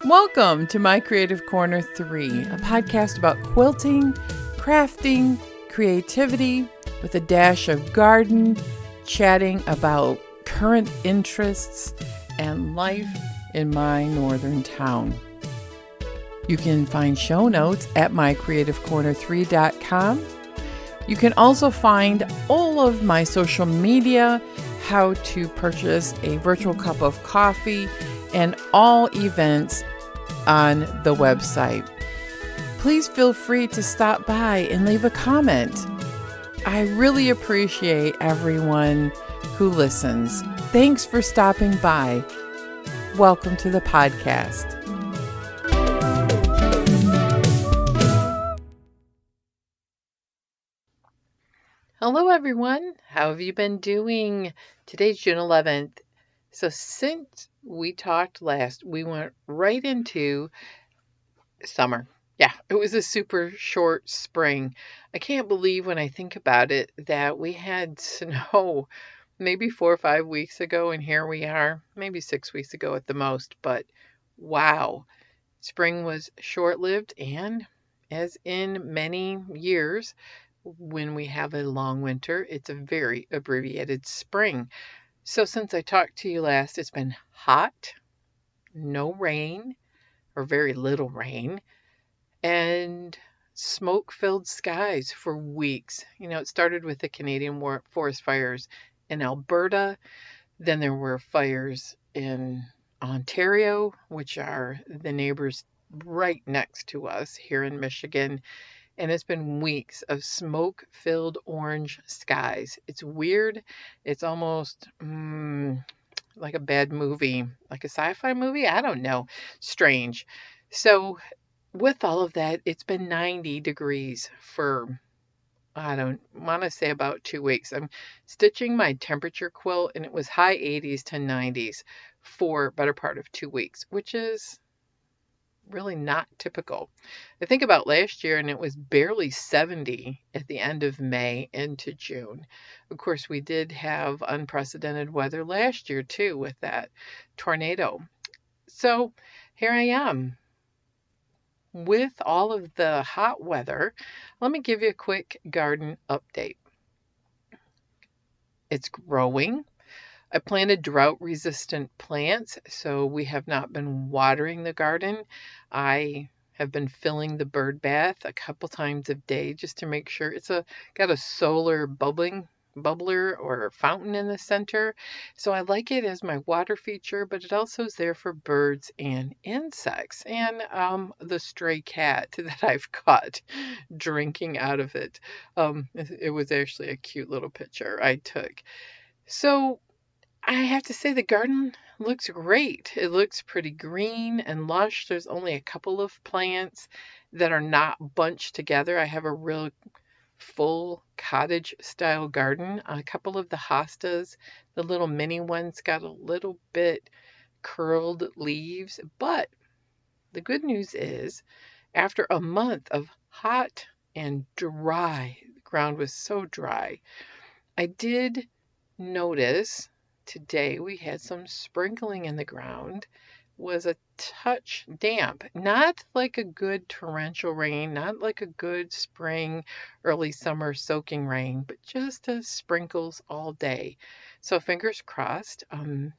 Welcome to My Creative Corner 3, a podcast about quilting, crafting, creativity, with a dash of garden, chatting about current interests and life in my northern town. You can find show notes at mycreativecorner3.com. You can also find all of my social media, how to purchase a virtual cup of coffee, and all events on the website. Please feel free to stop by and leave a comment. I really appreciate everyone who listens. Thanks for stopping by. Welcome to the podcast. Hello, everyone. How have you been doing? Today's June 11th. So since we talked last, we went right into summer. Yeah, it was a super short spring. I can't believe when I think about it that we had snow maybe 4 or 5 weeks ago, and here we are, maybe 6 weeks ago at the most. But wow, spring was short-lived, and as in many years, when we have a long winter, it's a very abbreviated spring. So since I talked to you last, it's been hot, no rain, or very little rain, and smoke-filled skies for weeks. You know, it started with the Canadian forest fires in Alberta. Then there were fires in Ontario, which are the neighbors right next to us here in Michigan. And it's been weeks of smoke-filled orange skies. It's weird. It's almost like a bad movie, like a sci-fi movie. I don't know. Strange. So with all of that, it's been 90 degrees for, I don't want to say about 2 weeks. I'm stitching my temperature quilt, and it was high 80s to 90s for better part of 2 weeks, which is really not typical. I think about last year, and it was barely 70 at the end of May into June. Of course, we did have unprecedented weather last year too with that tornado. So here I am with all of the hot weather. Let me give you a quick garden update. It's growing. I planted drought-resistant plants, so we have not been watering the garden. I have been filling the bird bath a couple times a day just to make sure it's got a solar bubbler or fountain in the center. So I like it as my water feature, but it also is there for birds and insects and the stray cat that I've caught drinking out of it. It was actually a cute little picture I took. So I have to say the garden looks great. It looks pretty green and lush. There's only a couple of plants that are not bunched together. I have a real full cottage style garden. A couple of the hostas, the little mini ones, got a little bit curled leaves. But the good news is, after a month of hot and dry, the ground was so dry, I did notice today we had some sprinkling in the ground, was a touch damp, not like a good torrential rain, not like a good spring, early summer soaking rain, but just sprinkles all day. So fingers crossed,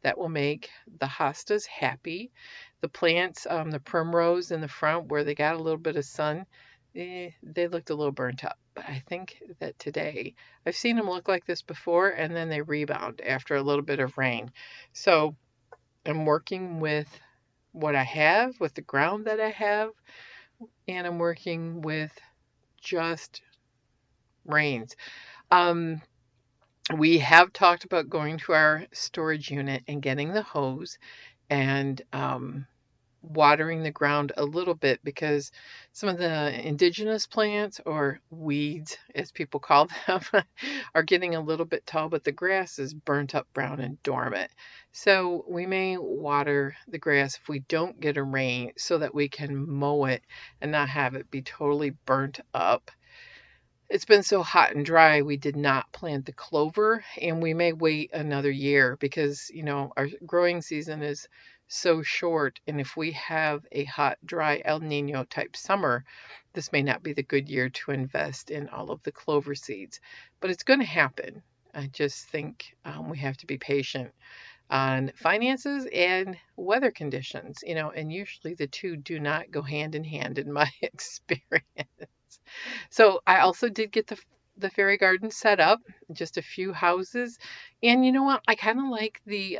that will make the hostas happy. The plants, the primrose in the front where they got a little bit of sun, they looked a little burnt up. But I think that today, I've seen them look like this before, and then they rebound after a little bit of rain. So I'm working with what I have, with the ground that I have, and I'm working with just rains. Um, we have talked about going to our storage unit and getting the hose and watering the ground a little bit because some of the indigenous plants, or weeds as people call them, are getting a little bit tall, but the grass is burnt up brown and dormant. So we may water the grass if we don't get a rain so that we can mow it and not have it be totally burnt up. It's been so hot and dry, we did not plant the clover, and we may wait another year because, our growing season is so short, and if we have a hot, dry El Nino type summer, this may not be the good year to invest in all of the clover seeds, but it's going to happen. I just think we have to be patient on finances and weather conditions, and usually the two do not go hand in hand in my experience. So I also did get the fairy garden set up, just a few houses. And you know what? I kind of like the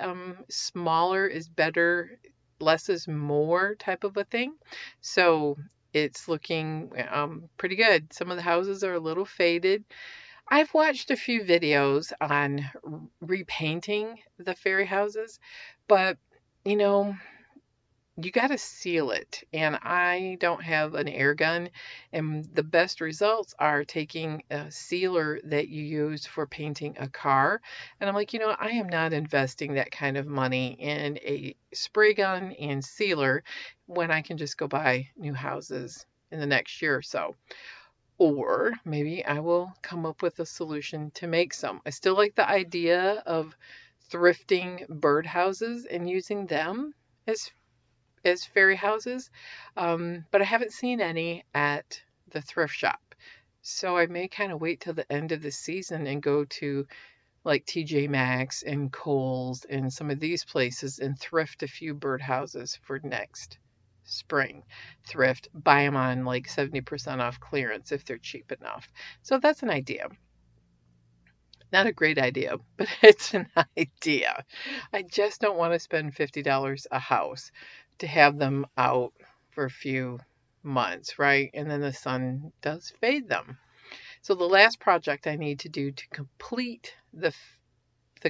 smaller is better, less is more type of a thing. So it's looking pretty good. Some of the houses are a little faded. I've watched a few videos on repainting the fairy houses, but you know, you got to seal it. And I don't have an air gun. And the best results are taking a sealer that you use for painting a car. And I'm like, I am not investing that kind of money in a spray gun and sealer when I can just go buy new houses in the next year or so. Or maybe I will come up with a solution to make some. I still like the idea of thrifting birdhouses and using them as fairy houses, but I haven't seen any at the thrift shop. So I may kind of wait till the end of the season and go to like TJ Maxx and Kohl's and some of these places and thrift a few birdhouses for next spring. Thrift, buy them on like 70% off clearance if they're cheap enough. So that's an idea. Not a great idea, but it's an idea. I just don't want to spend $50 a house to have them out for a few months, right? And then the sun does fade them. So the last project I need to do to complete the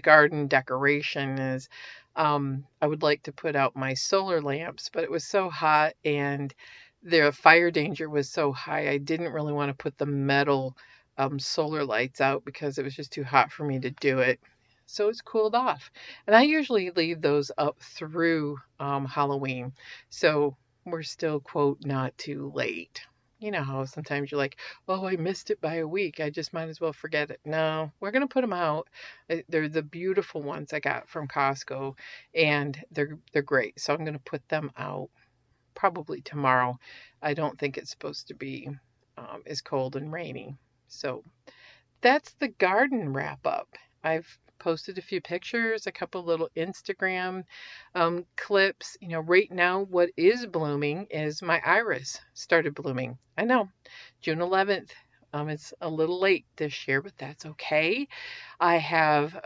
garden decoration is I would like to put out my solar lamps, but it was so hot and the fire danger was so high, I didn't really want to put the metal solar lights out because it was just too hot for me to do it. So it's cooled off. And I usually leave those up through Halloween. So we're still, quote, not too late. You know how sometimes you're like, oh, I missed it by a week. I just might as well forget it. No, we're going to put them out. They're the beautiful ones I got from Costco, and they're great. So I'm going to put them out probably tomorrow. I don't think it's supposed to be as cold and rainy. So that's the garden wrap up. I've posted a few pictures, a couple little Instagram clips. Right now, what is blooming is my iris started blooming. I know, June 11th. It's a little late this year, but that's okay. I have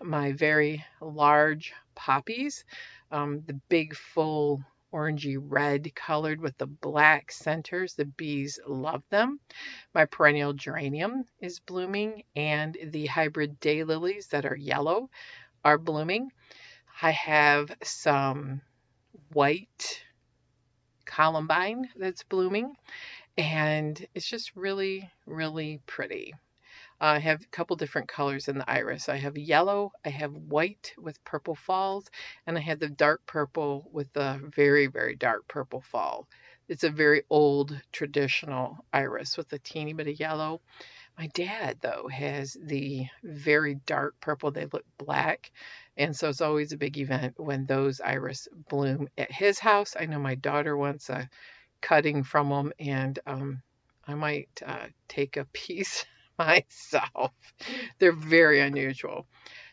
my very large poppies, the big full orangey red colored with the black centers. The bees love them. My perennial geranium is blooming, and the hybrid daylilies that are yellow are blooming. I have some white columbine that's blooming, and it's just really, really pretty. I have a couple different colors in the iris. I have yellow, I have white with purple falls, and I have the dark purple with the very, very dark purple fall. It's a very old traditional iris with a teeny bit of yellow. My dad, though, has the very dark purple. They look black. And so it's always a big event when those iris bloom at his house. I know my daughter wants a cutting from them, and I might take a piece myself. They're very unusual.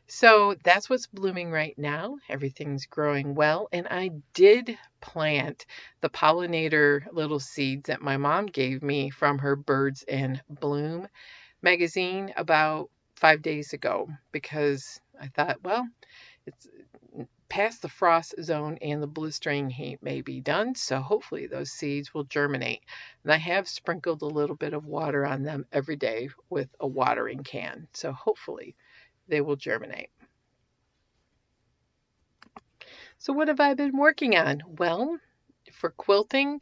So that's what's blooming right now. Everything's growing well. And I did plant the pollinator little seeds that my mom gave me from her Birds in Bloom magazine about 5 days ago because I thought, well, it's past the frost zone and the blistering heat may be done, so hopefully those seeds will germinate. And I have sprinkled a little bit of water on them every day with a watering can, so hopefully they will germinate. So what have I been working on? Well, for quilting,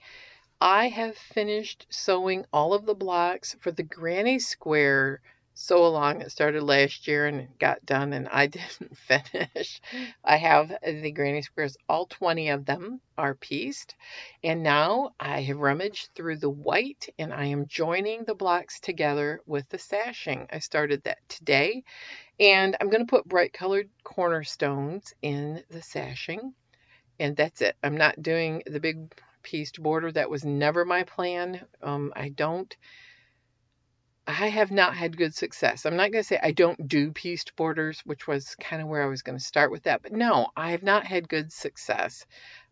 I have finished sewing all of the blocks for the Granny Square sew along. It started last year and got done, and I didn't finish. I have the Granny Squares, all 20 of them are pieced, and now I have rummaged through the white and I am joining the blocks together with the sashing. I started that today, and I'm going to put bright colored cornerstones in the sashing. And that's it. I'm not doing the big pieced border. That was never my plan. I have not had good success. I'm not going to say I don't do pieced borders, which was kind of where I was going to start with that. But no, I have not had good success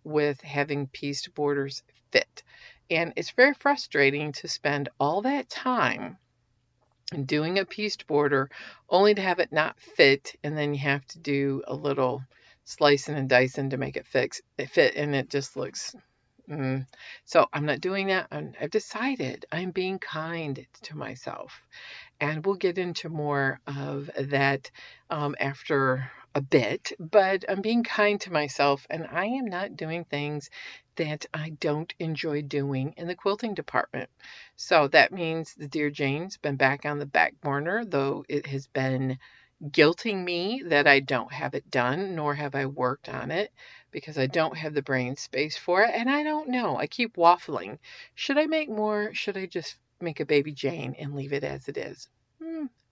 with having pieced borders fit. And it's very frustrating to spend all that time doing a pieced border only to have it not fit, and then you have to do a little slicing and dicing to make it fit, and it just looks. So I'm not doing that. I've decided I'm being kind to myself. And we'll get into more of that after a bit. But I'm being kind to myself, and I am not doing things that I don't enjoy doing in the quilting department. So that means the Dear Jane's been back on the back burner, though it has been guilting me that I don't have it done, nor have I worked on it because I don't have the brain space for it. And I don't know. I keep waffling. Should I make more? Should I just make a baby Jane and leave it as it is?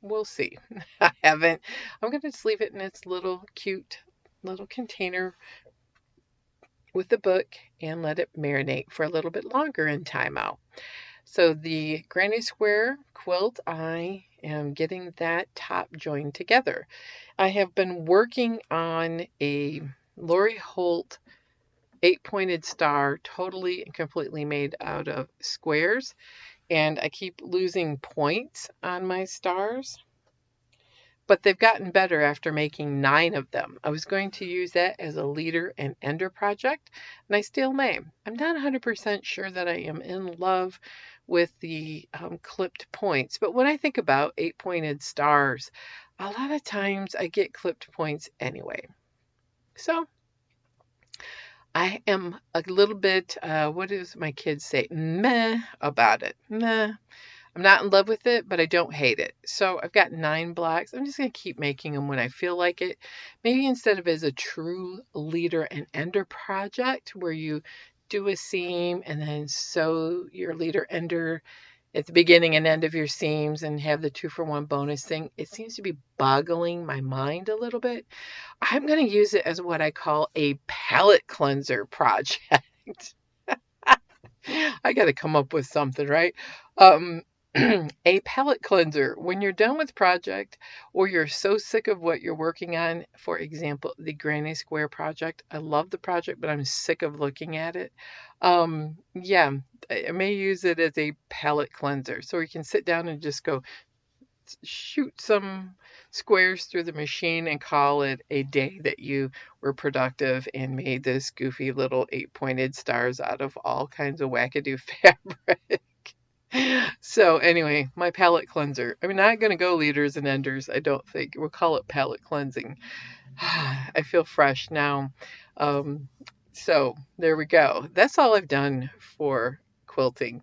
We'll see. I haven't. I'm going to just leave it in its little cute little container with the book and let it marinate for a little bit longer in timeout. So the Granny Square quilt, I am getting that top joined together. I have been working on a Lori Holt 8-pointed star, totally and completely made out of squares, and I keep losing points on my stars. But they've gotten better after making 9 of them. I was going to use that as a leader and ender project, and I still may. I'm not 100% sure that I am in love with the clipped points, but when I think about 8-pointed stars, a lot of times I get clipped points anyway. So I am a little bit, what does my kids say, meh about it. Meh. I'm not in love with it, but I don't hate it. So I've got 9 blocks. I'm just going to keep making them when I feel like it. Maybe instead of as a true leader and ender project where you do a seam and then sew your leader ender at the beginning and end of your seams and have the 2-for-1 bonus thing. It seems to be boggling my mind a little bit. I'm going to use it as what I call a palette cleanser project. I got to come up with something, right? A palette cleanser. When you're done with project or you're so sick of what you're working on, for example, the Granny Square project. I love the project, but I'm sick of looking at it. Yeah, I may use it as a palette cleanser. So you can sit down and just go shoot some squares through the machine and call it a day that you were productive and made this goofy little 8-pointed stars out of all kinds of wackadoo fabric. So anyway, my palette cleanser. I'm not going to go leaders and enders, I don't think. We'll call it palette cleansing. I feel fresh now. So there we go. That's all I've done for quilting.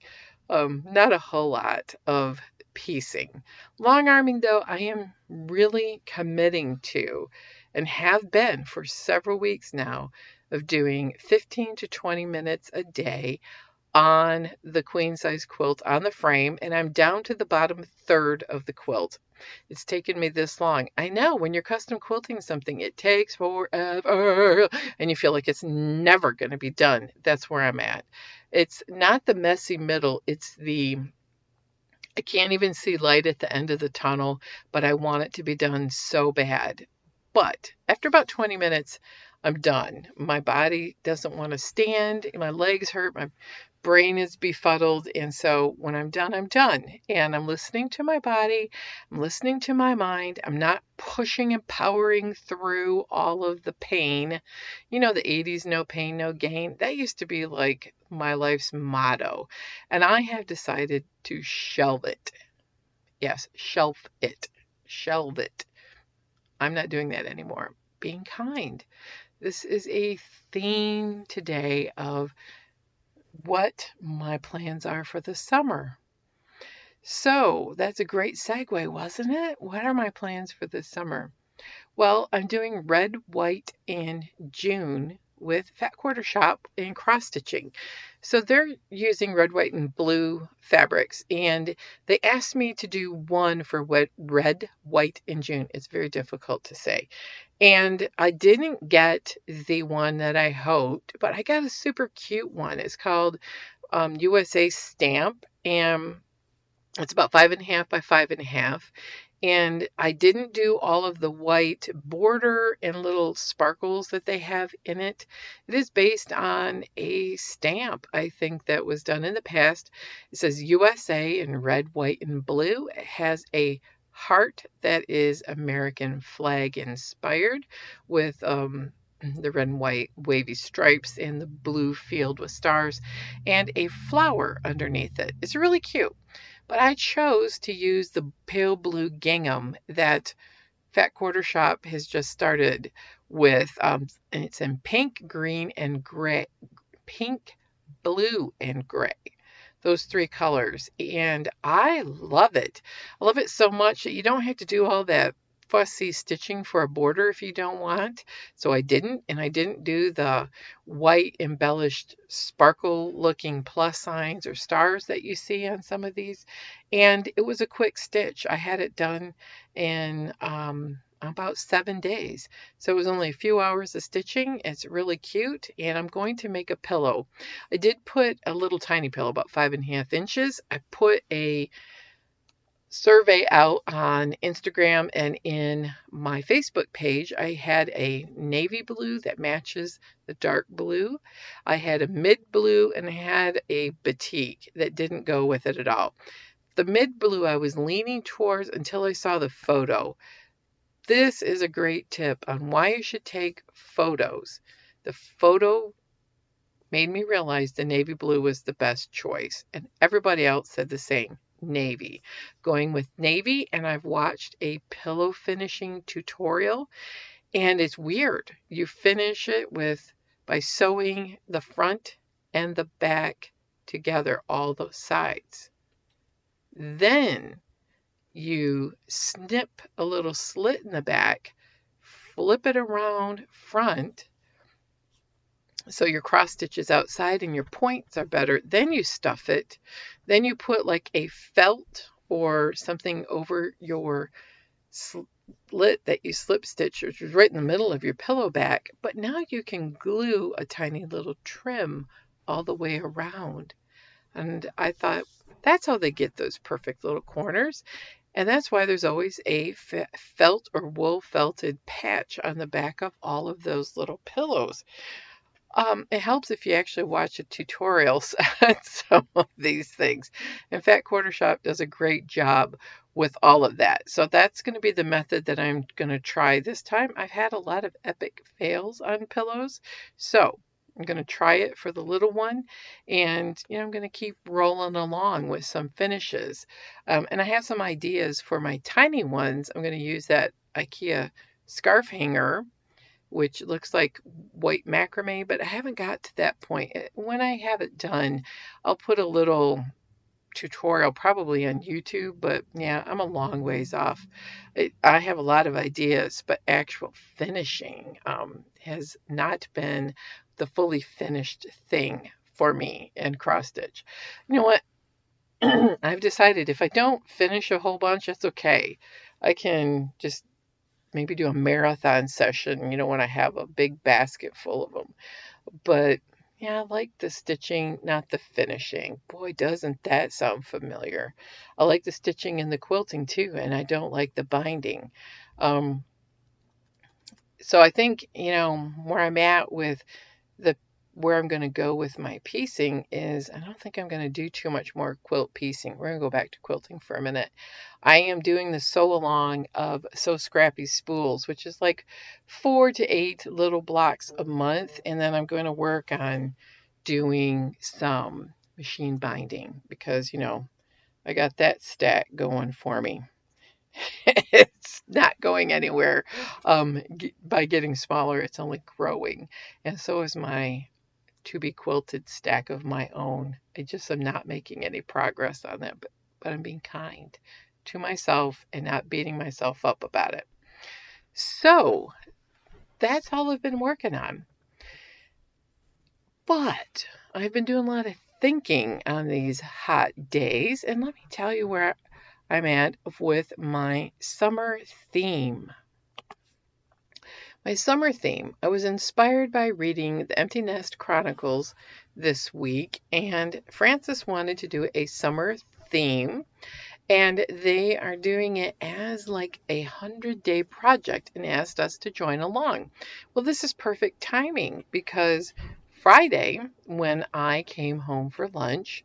Not a whole lot of piecing. Long arming, though, I am really committing to and have been for several weeks now of doing 15 to 20 minutes a day on the queen size quilt on the frame, and I'm down to the bottom third of the quilt. It's taken me this long. I know when you're custom quilting something, it takes forever and you feel like it's never going to be done. That's where I'm at. It's not the messy middle, it's I can't even see light at the end of the tunnel, but I want it to be done so bad. But after about 20 minutes, I'm done. My body doesn't want to stand. My legs hurt. My brain is befuddled. And so when I'm done, I'm done. And I'm listening to my body. I'm listening to my mind. I'm not pushing and powering through all of the pain. You know, the 80s, no pain, no gain. That used to be like my life's motto. And I have decided to shelve it. Yes, shelf it. Shelve it. I'm not doing that anymore. Being kind. This is a theme today of what my plans are for the summer. So that's a great segue, wasn't it? What are my plans for this summer? Well, I'm doing red, white, and June with Fat Quarter Shop and cross stitching. So they're using red, white, and blue fabrics, and they asked me to do one for red, white, and June. It's very difficult to say. And I didn't get the one that I hoped, but I got a super cute one. It's called USA Stamp, and it's about 5.5 by 5.5. And I didn't do all of the white border and little sparkles that they have in it. It is based on a stamp, I think, that was done in the past. It says USA in red, white, and blue. It has a heart that is American flag inspired with the red and white wavy stripes and the blue field with stars and a flower underneath it. It's really cute. But I chose to use the pale blue gingham that Fat Quarter Shop has just started with, and it's in pink, green, and gray. Pink, blue, and gray. Those three colors. And I love it. I love it so much that you don't have to do all that fussy stitching for a border if you don't want. So I didn't, and I didn't do the white embellished sparkle looking plus signs or stars that you see on some of these. And it was a quick stitch. I had it done in about 7 days. So it was only a few hours of stitching. It's really cute, and I'm going to make a pillow. I did put a little tiny pillow, about 5.5 inches. I put a survey out on Instagram and in my Facebook page. I had a navy blue that matches the dark blue. I had a mid blue, and I had a batik that didn't go with it at all. The mid blue I was leaning towards until I saw the photo. This is a great tip on why you should take photos. The photo made me realize the navy blue was the best choice, and everybody else said the same. Navy. Going with navy, and I've watched a pillow finishing tutorial, and it's weird. You finish it by sewing the front and the back together, all those sides. Then you snip a little slit in the back, flip it around front, so your cross stitch is outside and your points are better. Then you stuff it. Then you put like a felt or something over your slit that you slip stitch, which is right in the middle of your pillow back. But now you can glue a tiny little trim all the way around. And I thought, that's how they get those perfect little corners. And that's why there's always a felt or wool felted patch on the back of all of those little pillows. It helps if you actually watch the tutorials on some of these things. And Fat Quarter Shop does a great job with all of that. So that's going to be the method that I'm going to try this time. I've had a lot of epic fails on pillows, so I'm going to try it for the little one, and I'm going to keep rolling along with some finishes. And I have some ideas for my tiny ones. I'm going to use that IKEA scarf hanger, which looks like white macrame, but I haven't got to that point. When I have it done, I'll put a little tutorial probably on YouTube, but yeah, I'm a long ways off. I have a lot of ideas, but actual finishing has not been the fully finished thing for me in cross stitch. You know what? I've decided if I don't finish a whole bunch, that's okay. I can just maybe do a marathon session, when I have a big basket full of them. But yeah, I like the stitching, not the finishing. Boy, doesn't that sound familiar. I like the stitching and the quilting too, and I don't like the binding. So I think, where I'm at with where I'm going to go with my piecing is I don't think I'm going to do too much more quilt piecing. We're going to go back to quilting for a minute. I am doing the sew along of Sew Scrappy spools, which is like 4 to 8 little blocks a month. And then I'm going to work on doing some machine binding because, I got that stack going for me. It's not going anywhere by getting smaller. It's only growing. And so is my to be quilted stack of my own. I just am not making any progress on that, but I'm being kind to myself and not beating myself up about it. So that's all I've been working on. But I've been doing a lot of thinking on these hot days, and let me tell you where I'm at with my summer theme. My summer theme, I was inspired by reading the Empty Nest Chronicles this week, and Frances wanted to do a summer theme, and they are doing it as like a 100-day project and asked us to join along. Well, this is perfect timing because Friday, when I came home for lunch,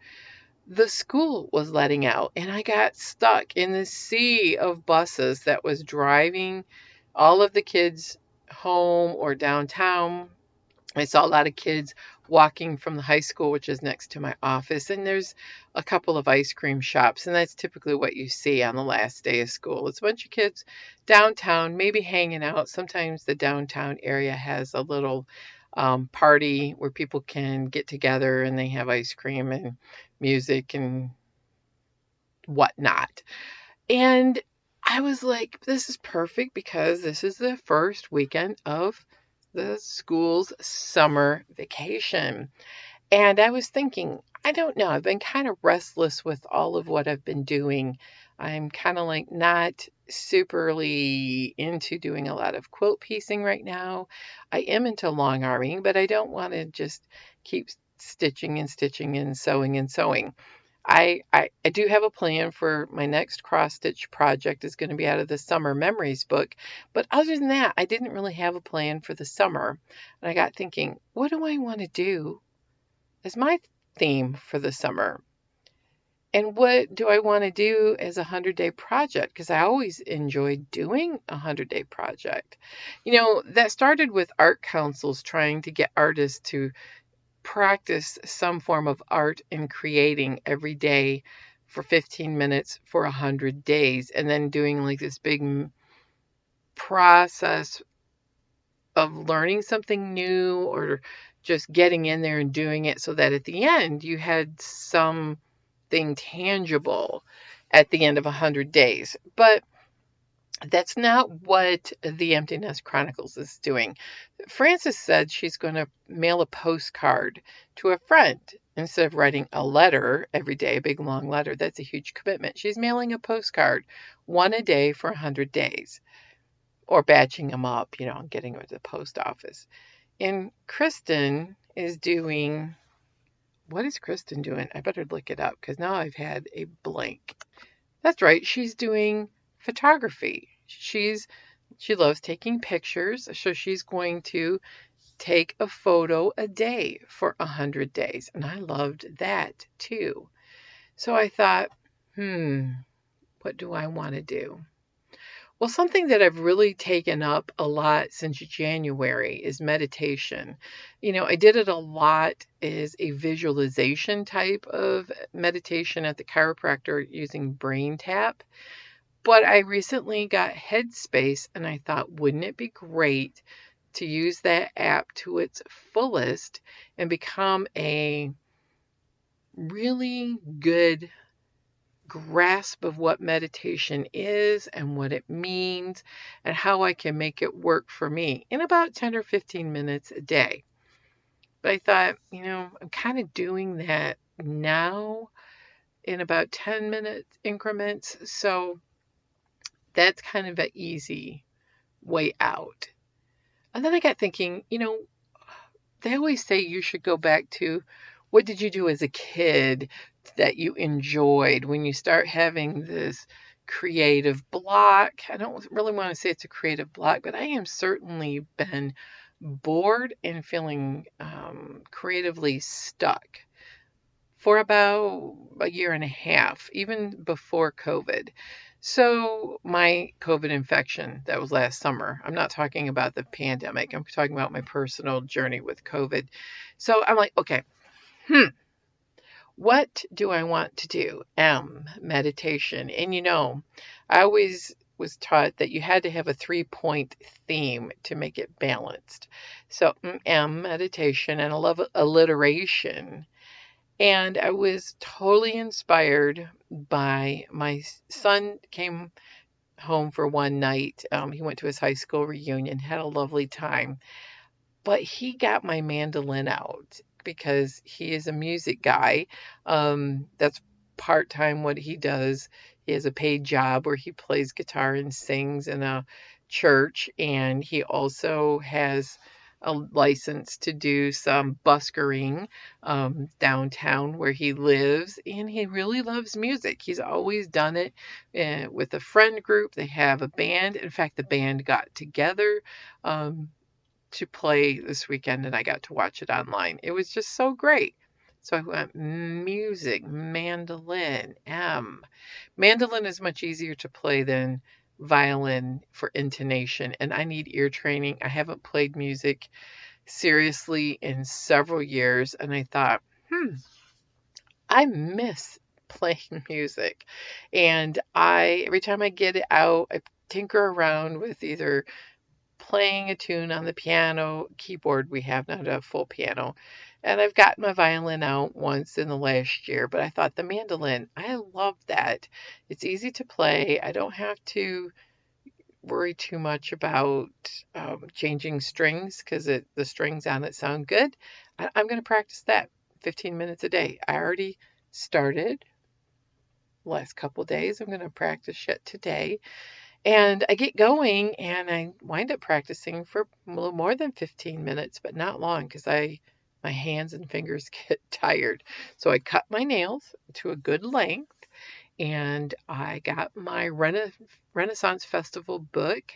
the school was letting out, and I got stuck in the sea of buses that was driving all of the kids home or downtown. I saw a lot of kids walking from the high school, which is next to my office, and there's a couple of ice cream shops, and that's typically what you see on the last day of school. It's a bunch of kids downtown, maybe hanging out. Sometimes the downtown area has a little party where people can get together and they have ice cream and music and whatnot. And I was like, this is perfect because this is the first weekend of the school's summer vacation. And I was thinking, I don't know, I've been kind of restless with all of what I've been doing. I'm kind of like not superly into doing a lot of quilt piecing right now. I am into long arming, but I don't want to just keep stitching and stitching and sewing and sewing. I do have a plan for my next cross stitch project is going to be out of the summer memories book. But other than that, I didn't really have a plan for the summer. And I got thinking, what do I want to do as my theme for the summer? And what do I want to do as a 100-day project? Because I always enjoyed doing a 100-day project. You know, that started with art councils trying to get artists to practice some form of art and creating every day for 15 minutes for 100 days, and then doing like this big process of learning something new or just getting in there and doing it so that at the end you had something tangible at the end of 100 days. But that's not what the Empty Nest Chronicles is doing. Frances said she's going to mail a postcard to a friend instead of writing a letter every day, a big long letter. That's a huge commitment. She's mailing a postcard, one a day for 100 days, or batching them up, and getting them to the post office. And Kristen is doing, what is Kristen doing? I better look it up because now I've had a blank. That's right, she's doing photography. She loves taking pictures, so she's going to take a photo a day for 100 days. And I loved that too. So I thought, what do I want to do? Well, something that I've really taken up a lot since January is meditation. I did it a lot as a visualization type of meditation at the chiropractor using BrainTap. But I recently got Headspace, and I thought, wouldn't it be great to use that app to its fullest and become a really good grasp of what meditation is and what it means and how I can make it work for me in about 10 or 15 minutes a day. But I thought, I'm kind of doing that now in about 10-minute increments. So that's kind of an easy way out. And then I got thinking, they always say you should go back to what did you do as a kid that you enjoyed when you start having this creative block. I don't really want to say it's a creative block, but I am certainly been bored and feeling creatively stuck for about a year and a half, even before COVID. So my COVID infection, that was last summer. I'm not talking about the pandemic. I'm talking about my personal journey with COVID. So I'm like, okay, what do I want to do? Meditation. And I always was taught that you had to have a 3-point theme to make it balanced. So meditation, and I love alliteration. And I was totally inspired by my son came home for one night. He went to his high school reunion, had a lovely time. But he got my mandolin out. because he is a music guy. That's part-time what he does. He has a paid job where he plays guitar and sings in a church, and he also has a license to do some buskering downtown where he lives, and he really loves music. He's always done it with a friend group. They have a band. In fact, the band got together um, to play this weekend, and I got to watch it online. It was just so great. So I went music, mandolin, M. Mandolin is much easier to play than violin for intonation, and I need ear training. I haven't played music seriously in several years, and I thought, I miss playing music. And every time I get it out, I tinker around with either playing a tune on the piano, keyboard we have, not a full piano. And I've gotten my violin out once in the last year, but I thought the mandolin, I love that. It's easy to play. I don't have to worry too much about changing strings because the strings on it sound good. I'm going to practice that 15 minutes a day. I already started last couple days. I'm going to practice it today. And I get going and I wind up practicing for a little more than 15 minutes, but not long because my hands and fingers get tired. So I cut my nails to a good length and I got my Renaissance Festival book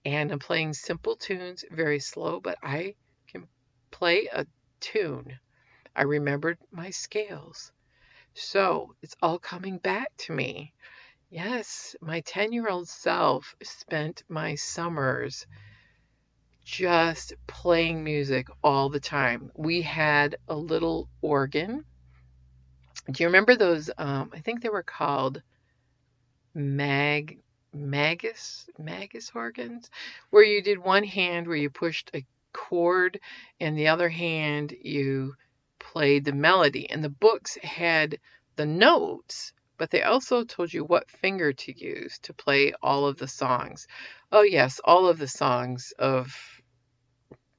and I'm playing simple tunes, very slow, but I can play a tune. I remembered my scales. So it's all coming back to me. Yes, my 10-year-old self spent my summers just playing music all the time. We had a little organ. Do you remember those? I think they were called Magus organs, where you did one hand where you pushed a chord, and the other hand you played the melody. And the books had the notes, but they also told you what finger to use to play all of the songs. Oh, yes, all of the songs of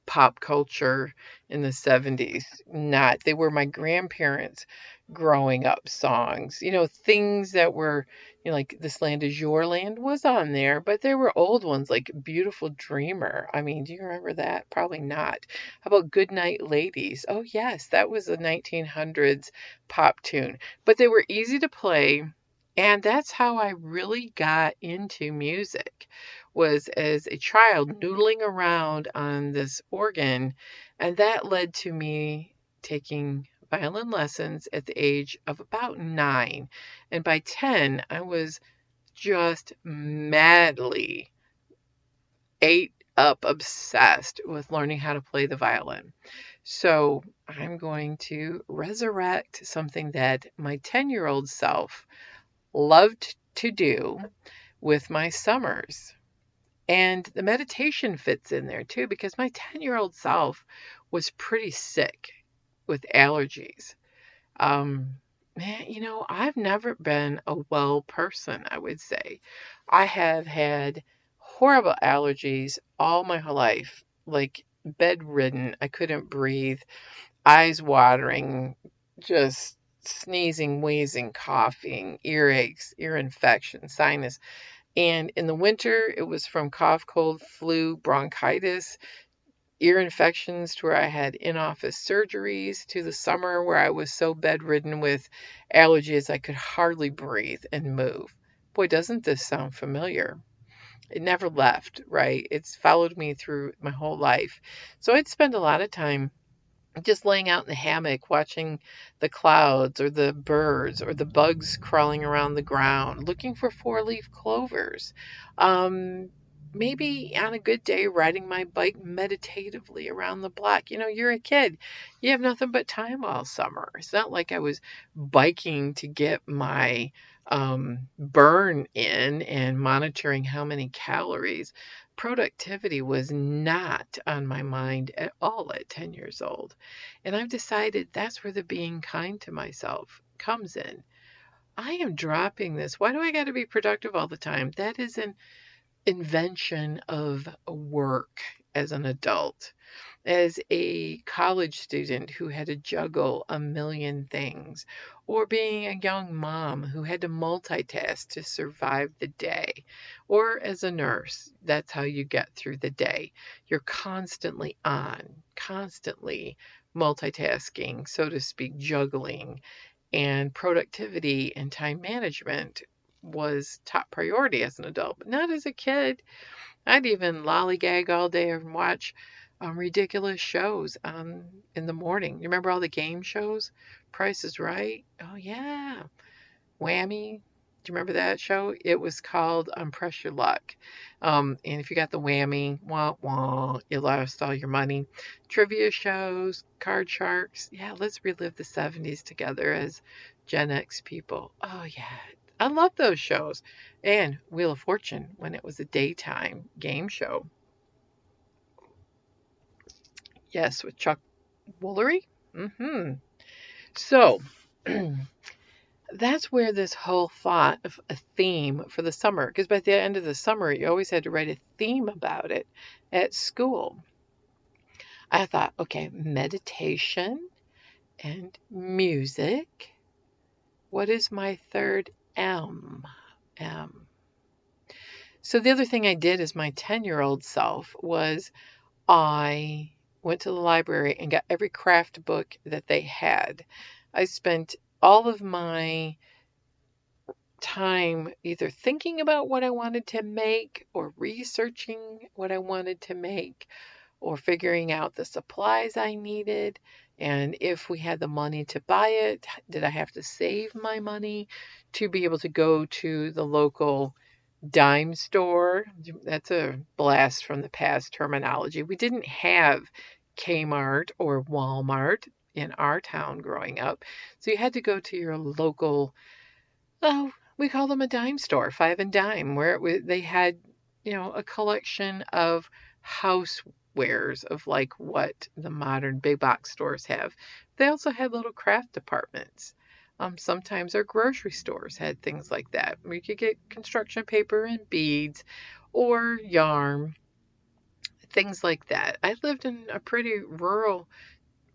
pop culture in the 70s. Not, they were my grandparents' growing up songs. Things that were, like This Land Is Your Land was on there, but there were old ones like Beautiful Dreamer. I mean, do you remember that? Probably not. How about Goodnight Ladies? Oh, yes, that was a 1900s pop tune, but they were easy to play. And that's how I really got into music, was as a child noodling around on this organ, and that led to me taking violin lessons at the age of about 9. And by 10, I was just madly ate up obsessed with learning how to play the violin. So I'm going to resurrect something that my 10-year-old self loved to do with my summers. And the meditation fits in there too, because my 10-year-old self was pretty sick with allergies. Man, I've never been a well person, I would say. I have had horrible allergies all my whole life, like bedridden. I couldn't breathe, eyes watering, just sneezing, wheezing, coughing, earaches, ear infection, sinus. And in the winter, it was from cough, cold, flu, bronchitis, ear infections to where I had in-office surgeries, to the summer where I was so bedridden with allergies I could hardly breathe and move. Boy, doesn't this sound familiar? It never left, right? It's followed me through my whole life. So I'd spend a lot of time just laying out in the hammock watching the clouds or the birds or the bugs crawling around the ground, looking for four-leaf clovers. Um, Maybe on a good day, riding my bike meditatively around the block. You're a kid. You have nothing but time all summer. It's not like I was biking to get my burn in and monitoring how many calories. Productivity was not on my mind at all at 10 years old. And I've decided that's where the being kind to myself comes in. I am dropping this. Why do I got to be productive all the time? That is an invention of work as an adult, as a college student who had to juggle a million things, or being a young mom who had to multitask to survive the day, or as a nurse. That's how you get through the day. You're constantly on, constantly multitasking, so to speak, juggling, and productivity and time management was top priority as an adult, but not as a kid. I'd even lollygag all day and watch ridiculous shows in the morning. You remember all the game shows? Price is Right? Oh, yeah. Whammy. Do you remember that show? It was called Press Your Luck. And if you got the whammy, wah, wah, you lost all your money. Trivia shows, card sharks. Yeah, let's relive the 70s together as Gen X people. Oh, yeah. I love those shows. And Wheel of Fortune when it was a daytime game show. Yes, with Chuck Woolery. So, that's where this whole thought of a theme for the summer, because by the end of the summer, you always had to write a theme about it at school. I thought, okay, meditation and music. What is my third M? M. So the other thing I did as my 10-year-old self was I went to the library and got every craft book that they had. I spent all of my time either thinking about what I wanted to make or researching what I wanted to make or figuring out the supplies I needed. And if we had the money to buy it, did I have to save my money to be able to go to the local dime store? That's a blast from the past terminology. We didn't have Kmart or Walmart in our town growing up. So you had to go to your local, oh, we call them a dime store, Five and Dime, where they had, a collection of housewares of like what the modern big box stores have. They also had little craft departments. Sometimes our grocery stores had things like that. We could get construction paper and beads or yarn, things like that. I lived in a pretty rural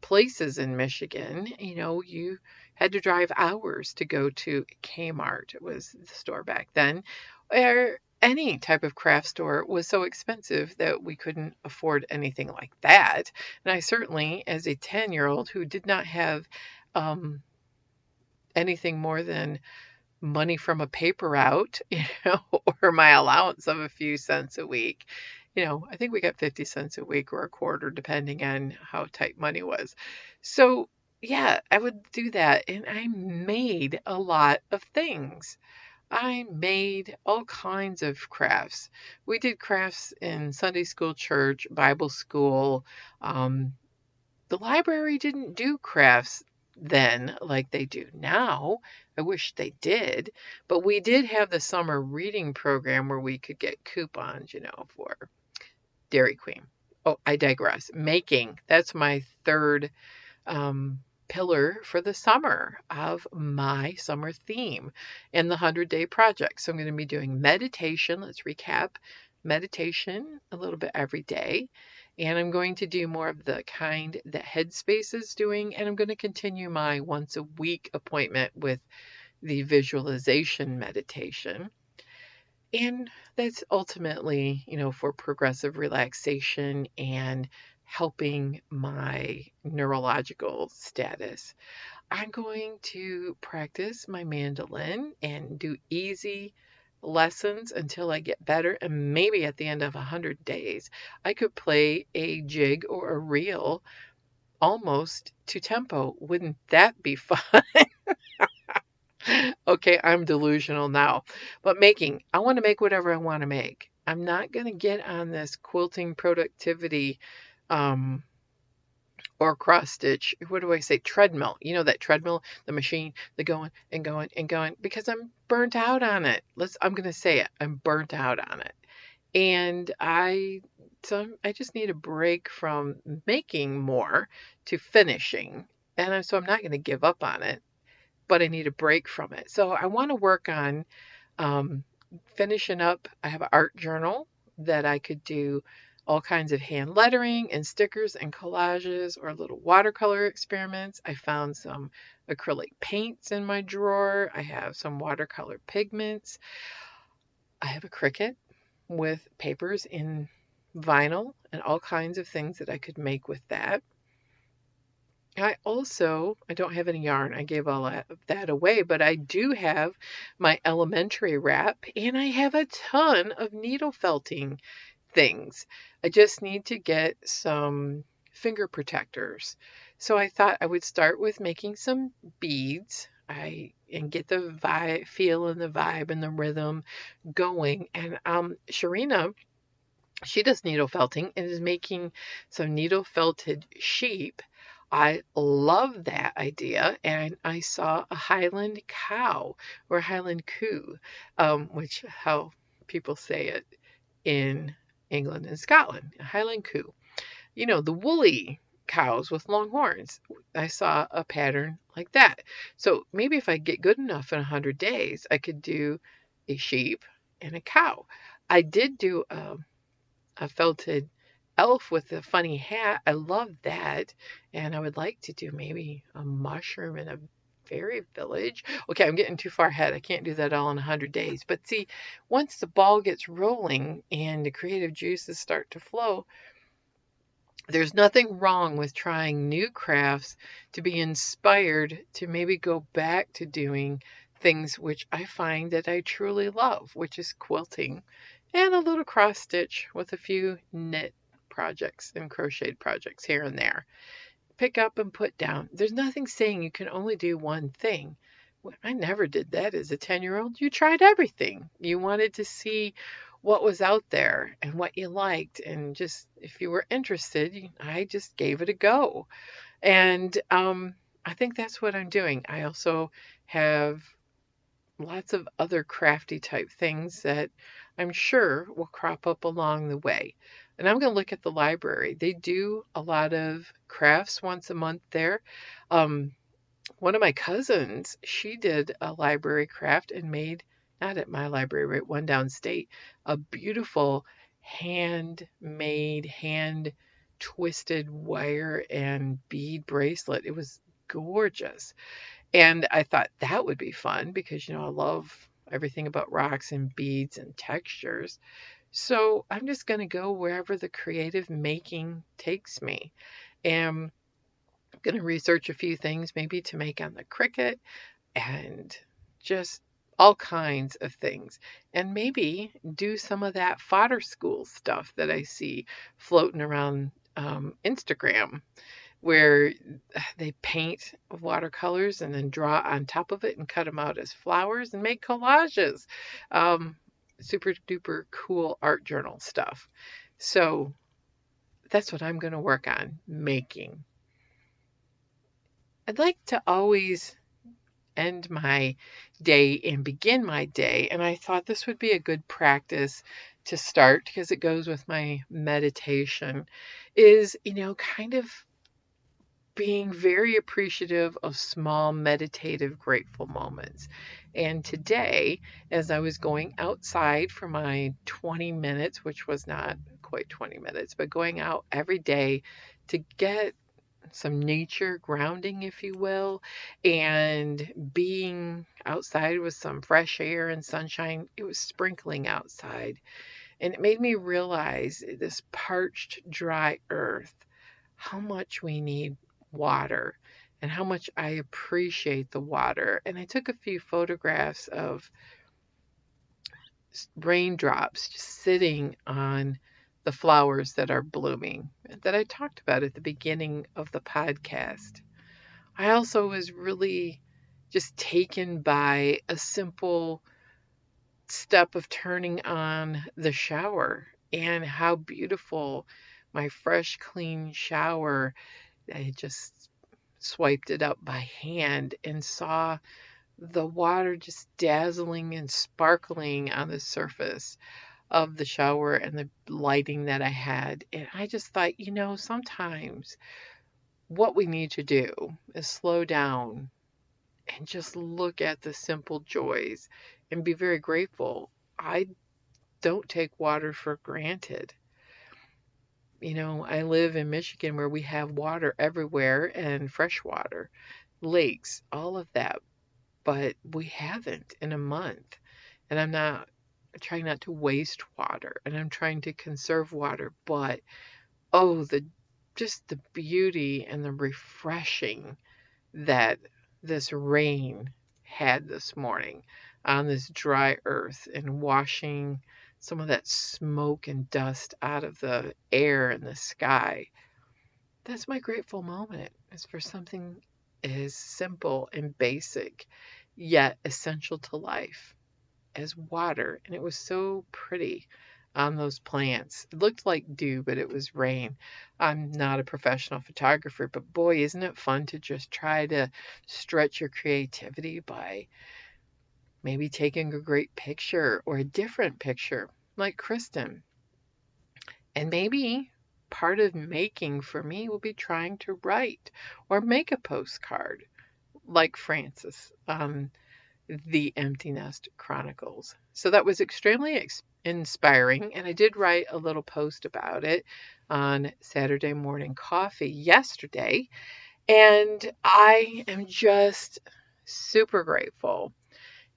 places in Michigan. You had to drive hours to go to Kmart. It was the store back then. Or any type of craft store was so expensive that we couldn't afford anything like that. And I certainly, as a 10-year-old who did not have anything more than money from a paper route, or my allowance of a few cents a week. I think we got 50 cents a week or a quarter, depending on how tight money was. So, yeah, I would do that. And I made a lot of things. I made all kinds of crafts. We did crafts in Sunday school, church, Bible school. The library didn't do crafts then like they do now. I wish they did. But we did have the summer reading program where we could get coupons, for Dairy Queen. Oh, I digress. Making. That's my third pillar for the summer of my summer theme and the 100-day project. So I'm going to be doing meditation. Let's recap. Meditation a little bit every day. And I'm going to do more of the kind that Headspace is doing. And I'm going to continue my once a week appointment with the visualization meditation. And that's ultimately, for progressive relaxation and helping my neurological status. I'm going to practice my mandolin and do easy lessons until I get better. And maybe at the end of 100 days, I could play a jig or a reel almost to tempo. Wouldn't that be fun? Okay, I'm delusional now. But I want to make whatever I want to make. I'm not going to get on this quilting productivity or cross stitch, what do I say, treadmill. That treadmill, the machine, the going and going and going, because I'm burnt out on it. I'm going to say it. I'm burnt out on it. And I just need a break from making more to finishing. And so I'm not going to give up on it, but I need a break from it. So I want to work on finishing up. I have an art journal that I could do all kinds of hand lettering and stickers and collages or little watercolor experiments. I found some acrylic paints in my drawer. I have some watercolor pigments. I have a Cricut with papers in vinyl and all kinds of things that I could make with that. I don't have any yarn. I gave all that away, but I do have my elementary wrap and I have a ton of needle felting things. I just need to get some finger protectors. So I thought I would start with making some beads. And get the feel and the vibe and the rhythm going. And Sharina, she does needle felting and is making some needle felted sheep. I love that idea, and I saw a Highland cow or Highland coo, which how people say it in England and Scotland, a Highland coo. You know, the woolly cows with long horns. I saw a pattern like that. So maybe if I get good enough in 100 days, I could do a sheep and a cow. I did do a felted elf with a funny hat. I love that. And I would like to do maybe a mushroom in a fairy village. Okay, I'm getting too far ahead. I can't do that all in 100 days. But see, once the ball gets rolling and the creative juices start to flow, there's nothing wrong with trying new crafts to be inspired to maybe go back to doing things which I find that I truly love, which is quilting and a little cross stitch with a few knit projects and crocheted projects here and there. Pick up and put down. There's nothing saying you can only do one thing. I never did that as a 10-year-old. You tried everything. You wanted to see what was out there and what you liked. And just if you were interested, I just gave it a go. And I think that's what I'm doing. I also have lots of other crafty type things that I'm sure will crop up along the way. And I'm going to look at the library. They do a lot of crafts once a month there. One of my cousins, she did a library craft and made, not at my library, right, one downstate, a beautiful handmade, hand twisted wire and bead bracelet. It was gorgeous. And I thought that would be fun because, I love everything about rocks and beads and textures. So I'm just going to go wherever the creative making takes me. And I'm going to research a few things maybe to make on the Cricut and just all kinds of things. And maybe do some of that fodder school stuff that I see floating around Instagram, where they paint watercolors and then draw on top of it and cut them out as flowers and make collages. Super duper cool art journal stuff. So that's what I'm going to work on making. I'd like to always end my day and begin my day, and I thought this would be a good practice to start because it goes with my meditation, is, kind of being very appreciative of small meditative grateful moments. And today, as I was going outside for my 20 minutes, which was not quite 20 minutes, but going out every day to get some nature grounding, if you will, and being outside with some fresh air and sunshine. It was sprinkling outside, and it made me realize this parched, dry earth, how much we need water and how much I appreciate the water. And I took a few photographs of raindrops just sitting on the flowers that are blooming that I talked about at the beginning of the podcast. I also was really just taken by a simple step of turning on the shower and how beautiful my fresh, clean shower. I just swiped it up by hand and saw the water just dazzling and sparkling on the surface of the shower and the lighting that I had. And I just thought, sometimes what we need to do is slow down and just look at the simple joys and be very grateful. I don't take water for granted. I live in Michigan where we have water everywhere and fresh water, lakes, all of that, but we haven't in a month. And I'm trying not to waste water and I'm trying to conserve water, but oh, just the beauty and the refreshing that this rain had this morning on this dry earth and washing some of that smoke and dust out of the air and the sky. That's my grateful moment, is for something as simple and basic, yet essential to life as water. And it was so pretty on those plants. It looked like dew, but it was rain. I'm not a professional photographer, but boy, isn't it fun to just try to stretch your creativity by maybe taking a great picture or a different picture like Kristen. And maybe part of making for me will be trying to write or make a postcard like Frances, The Empty Nest Chronicles. So that was extremely inspiring, and I did write a little post about it on Saturday Morning Coffee yesterday, and I am just super grateful.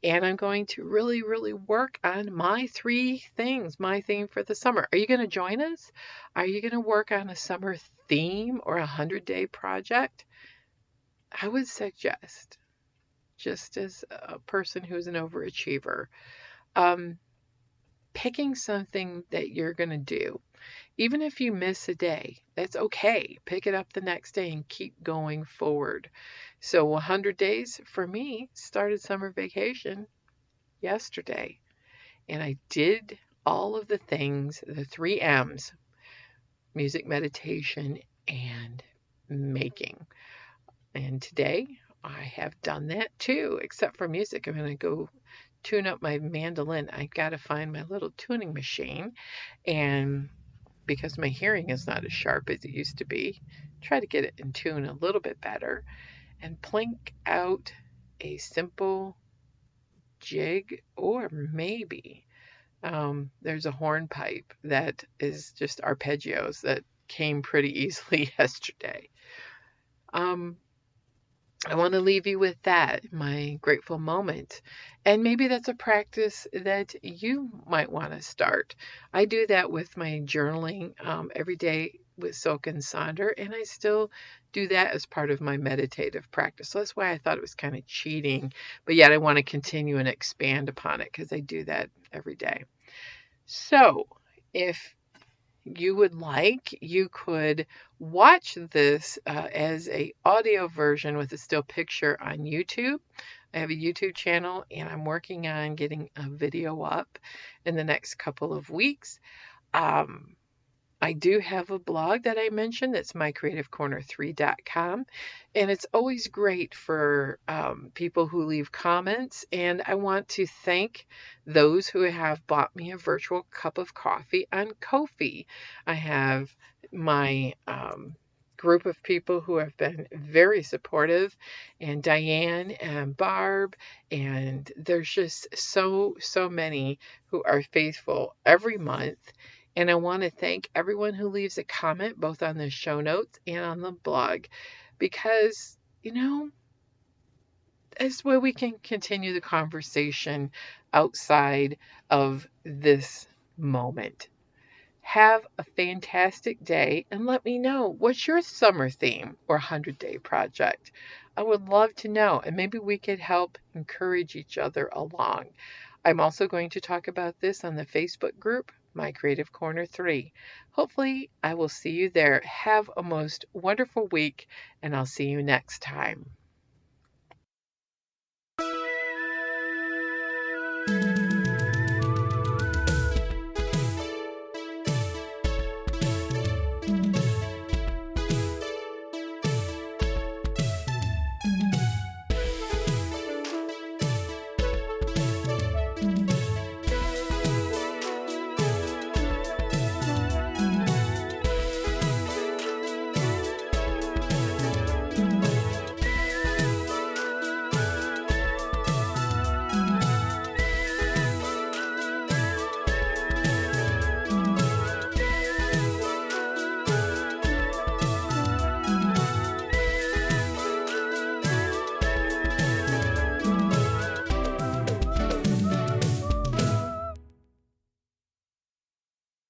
And I'm going to really, really work on my 3 things, my theme for the summer. Are you going to join us? Are you going to work on a summer theme or a 100-day project? I would suggest, just as a person who's an overachiever, um, picking something that you're going to do. Even if you miss a day, that's okay. Pick it up the next day and keep going forward. So 100 days for me started summer vacation yesterday. And I did all of the things, the 3 M's: music, meditation, and making. And today I have done that too, except for music. I'm going to go tune up my mandolin. I've got to find my little tuning machine. And because my hearing is not as sharp as it used to be, try to get it in tune a little bit better and plink out a simple jig, or maybe there's a hornpipe that is just arpeggios that came pretty easily yesterday. Um, I want to leave you with that, my grateful moment. And maybe that's a practice that you might want to start. I do that with my journaling every day with Silk and Sonder, and I still do that as part of my meditative practice. So that's why I thought it was kind of cheating, but yet I want to continue and expand upon it because I do that every day. So if you would like, you could watch this as a audio version with a still picture on YouTube. I have a YouTube channel and I'm working on getting a video up in the next couple of weeks. I do have a blog that I mentioned. That's mycreativecorner3.com. And it's always great for people who leave comments. And I want to thank those who have bought me a virtual cup of coffee on Ko-fi. I have my group of people who have been very supportive, and Diane and Barb, and there's just so many who are faithful every month. And I want to thank everyone who leaves a comment both on the show notes and on the blog, because that's where we can continue the conversation outside of this moment. Have a fantastic day and let me know, what's your summer theme or 100-day project? I would love to know, and maybe we could help encourage each other along. I'm also going to talk about this on the Facebook group, My Creative Corner 3. Hopefully, I will see you there. Have a most wonderful week, and I'll see you next time.